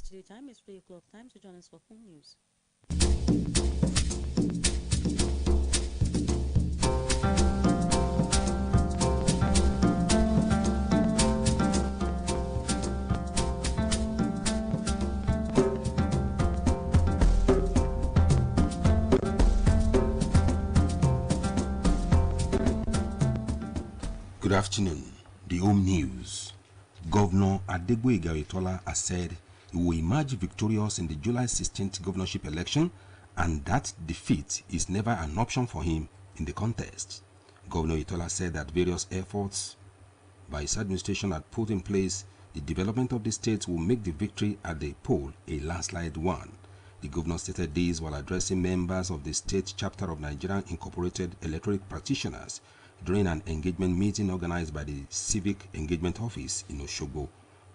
studio time is 3 o'clock. Time to join us for full news. Good afternoon. The Home News. Governor Adegboyega Oyetola has said he will emerge victorious in the July 16th governorship election and that defeat is never an option for him in the contest. Governor Oyetola said that various efforts by his administration had put in place the development of the state will make the victory at the poll a landslide one. The governor stated this while addressing members of the state chapter of Nigerian Incorporated Electronic Practitioners during an engagement meeting organized by the Civic Engagement Office in Osogbo.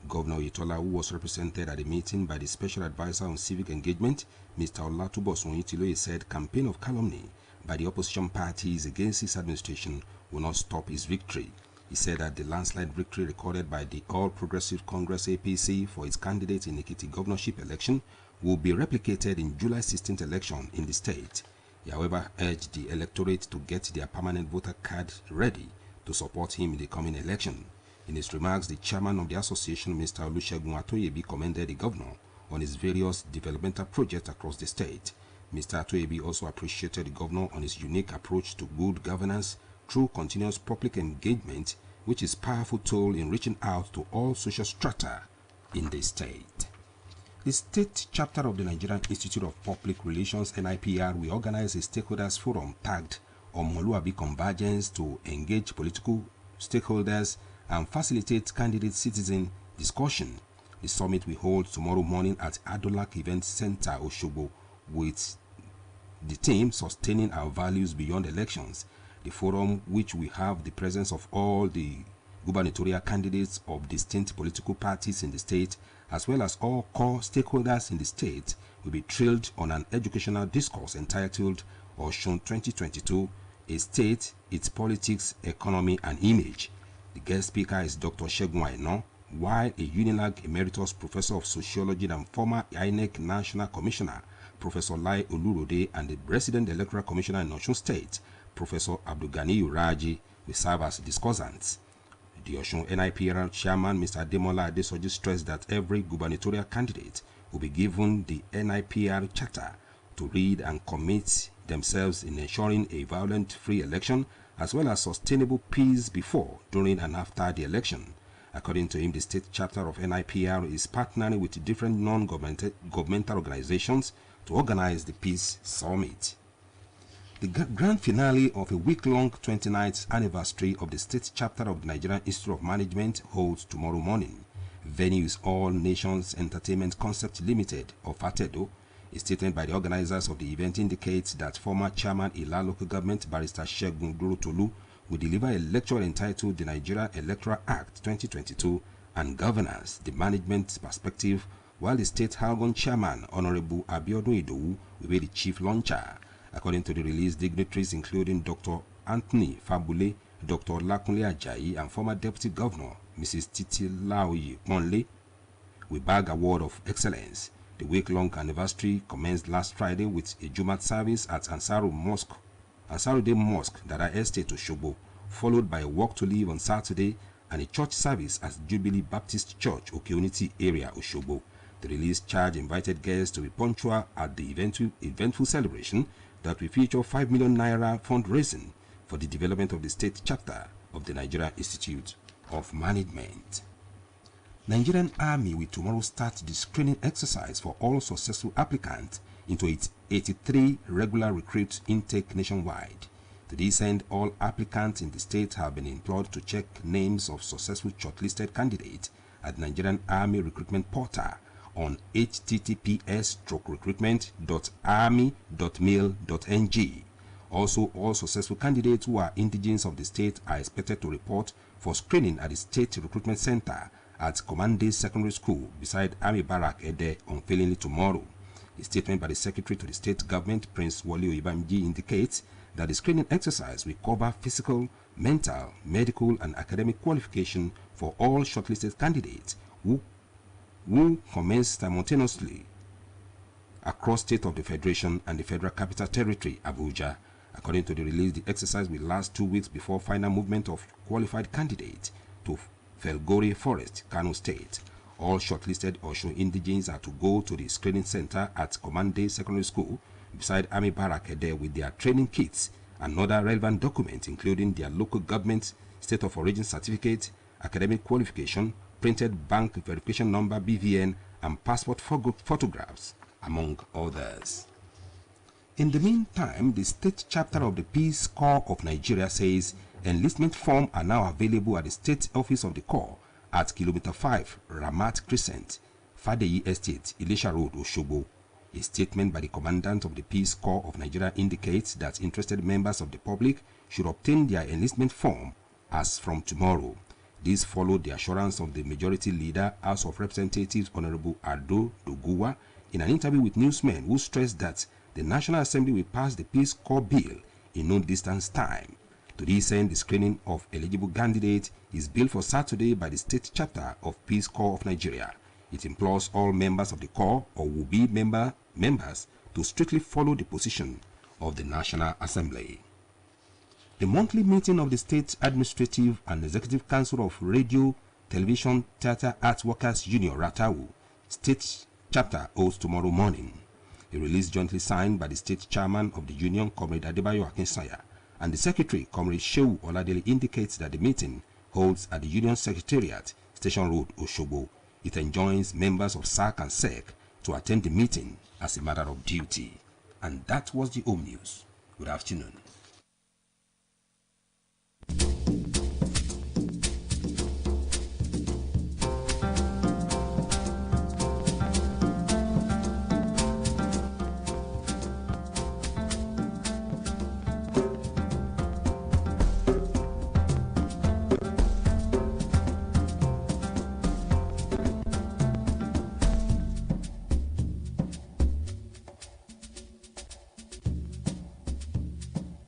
Governor Oyetola, who was represented at the meeting by the Special Advisor on Civic Engagement, Mr. Olatubosun Oyetiloye, said campaign of calumny by the opposition parties against his administration will not stop his victory. He said that the landslide victory recorded by the All Progressive Congress APC for its candidate in Ekiti governorship election will be replicated in July 16th election in the state. He, however, urged the electorate to get their permanent voter card ready to support him in the coming election. In his remarks, the chairman of the association, Mr. Olusegun Atoyebi, commended the governor on his various developmental projects across the state. Mr. Atoyebi also appreciated the governor on his unique approach to good governance through continuous public engagement, which is a powerful tool in reaching out to all social strata in the state. The state chapter of the Nigerian Institute of Public Relations (NIPR) will organize a stakeholders forum tagged Omoluabi Convergence to engage political stakeholders and facilitate candidate-citizen discussion. The summit will hold tomorrow morning at Adolak Event Center, Osogbo, with the theme Sustaining Our Values Beyond Elections. The forum, which will have the presence of all the gubernatorial candidates of distinct political parties in the state, as well as all core stakeholders in the state, will be trailed on an educational discourse entitled Osun 2022, A State, Its Politics, Economy and Image. The guest speaker is Dr. Segun Aina, while a UNILAG Emeritus Professor of Sociology and former INEC National Commissioner, Professor Lai Olurode, and the Resident Electoral Commissioner in Osun State, Professor Abdulgani Uraji, will serve as discussants. The Osun NIPR chairman, Mr. Ademola Adesoji, stressed that every gubernatorial candidate will be given the NIPR charter to read and commit themselves in ensuring a violent-free election as well as sustainable peace before, during and after the election. According to him, the state chapter of NIPR is partnering with different non-governmental organizations to organize the Peace Summit. The grand finale of a week-long 29th anniversary of the state chapter of the Nigerian Institute of Management holds tomorrow morning. Venue is All Nations Entertainment Concept Limited of Atedo. A statement by the organizers of the event indicates that former chairman Ila Local Government Barrister Segun Tolu will deliver a lecture entitled The Nigeria Electoral Act 2022 and Governance, the Management Perspective, while the state Halgon chairman Honorable Abiodun Idowu will be the chief launcher. According to the release, dignitaries including Dr. Anthony Fabule, Dr. Lakunle Ajayi, and former Deputy Governor Mrs. Titi Laoye Ponle will bag Award of Excellence. The week-long anniversary commenced last Friday with a Jumat service at Ansarudin Mosque, Dada Estate, Osogbo, followed by a walk to live on Saturday and a church service at Jubilee Baptist Church, Okeuniti area, Osogbo. The release charge invited guests to be punctual at the eventful celebration that will feature 5 million naira fundraising for the development of the state chapter of the Nigerian Institute of Management. Nigerian Army will tomorrow start the screening exercise for all successful applicants into its 83 regular recruit intake nationwide. To this end, all applicants in the state have been employed to check names of successful shortlisted candidates at Nigerian Army Recruitment Portal on https://recruitment.army.mil.ng. Also, all successful candidates who are indigents of the state are expected to report for screening at the State Recruitment Center at Commande Secondary School beside Army Barrack Ede unfailingly tomorrow. A statement by the Secretary to the State Government, Prince Wole Oyebamiji, indicates that the screening exercise will cover physical, mental, medical, and academic qualification for all shortlisted candidates who will commence simultaneously across state of the Federation and the Federal Capital Territory, Abuja. According to the release, the exercise will last 2 weeks before final movement of qualified candidates to Felgore Forest, Kano State. All shortlisted Osun indigenes are to go to the screening center at Command Day Secondary School beside Army Barrack there with their training kits and other relevant documents, including their local government state of origin certificate, academic qualification, printed bank verification number BVN, and passport photographs, among others. In the meantime, the state chapter of the Peace Corps of Nigeria says enlistment forms are now available at the state office of the Corps at Kilometer 5, Ramat Crescent, Fadeyi Estate, Ilesha Road, Osogbo. A statement by the commandant of the Peace Corps of Nigeria indicates that interested members of the public should obtain their enlistment form as from tomorrow. This followed the assurance of the Majority Leader, House of Representatives Honorable Ado Doguwa, in an interview with newsmen, who stressed that the National Assembly will pass the Peace Corps Bill in no distance time. To this end, the screening of eligible candidates is billed for Saturday by the state chapter of Peace Corps of Nigeria. It implores all members of the Corps or will-be members to strictly follow the position of the National Assembly. The monthly meeting of the State Administrative and Executive Council of Radio, Television, Theatre Arts Workers Union, RATAU, State Chapter holds tomorrow morning. A release jointly signed by the State Chairman of the Union, Comrade Adebayo Akinsanya, and the Secretary, Comrade Shehu Oladele, indicates that the meeting holds at the Union Secretariat, Station Road, Osogbo. It enjoins members of SAC and SEC to attend the meeting as a matter of duty. And that was the home news. Good afternoon.